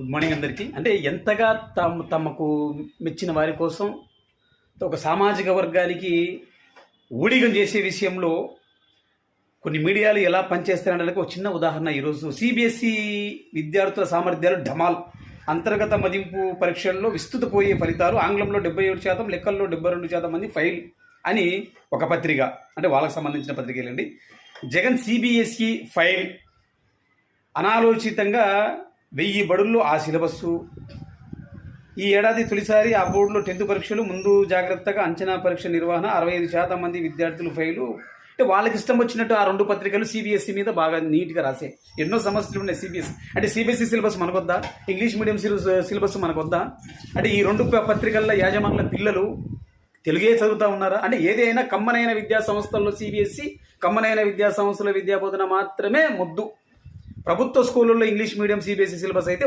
Good morning అందరికీ. అంటే ఎంతగా తమకు మెచ్చిన వారి కోసం ఒక సామాజిక వర్గానికి ఊడిగం చేసే విషయంలో కొన్ని మీడియాలు ఎలా పనిచేస్తాయనడానికి ఒక చిన్న ఉదాహరణ. ఈరోజు సిబిఎస్ఈ విద్యార్థుల సామర్థ్యాలు ఢమాల్. అంతర్గత మదింపు పరీక్షల్లో విస్తృతపోయే ఫలితాలు, ఆంగ్లంలో 77%, లెక్కల్లో 72% మంది ఫెయిల్ అని ఒక పత్రిక, అంటే వాళ్ళకి సంబంధించిన పత్రికలండి. జగన్ సిబిఎస్ఈ ఫెయిల్, అనాలోచితంగా 1000 బడుల్లో ఆ సిలబస్సు. ఈ ఏడాది తొలిసారి ఆ బోర్డులో 10th పరీక్షలు, ముందు జాగ్రత్తగా అంచనా పరీక్ష నిర్వహణ, 65% మంది విద్యార్థులు ఫెయిలు. అంటే వాళ్ళకి ఇష్టం వచ్చినట్టు ఆ రెండు పత్రికలు సిబిఎస్ఈ మీద బాగా నీట్గా రాసాయి. ఎన్నో సమస్యలు ఉన్నాయి సిబిఎస్ఈ. అంటే సిబిఎస్ఈ సిలబస్ మనకొద్దా, ఇంగ్లీష్ మీడియం సిలబస్ మనకొద్దా? అంటే ఈ రెండు పత్రికల్లో యాజమాన్యుల పిల్లలు తెలుగే చదువుతూ ఉన్నారా? అంటే ఏదైనా కమ్మనైన విద్యా సంస్థల్లో సిబిఎస్ఈ, కమ్మనైన విద్యా సంస్థల విద్యాబోధన మాత్రమే ముద్దు. ప్రభుత్వ స్కూళ్ళల్లో ఇంగ్లీష్ మీడియం సిబిఎస్ఈ సిలబస్ అయితే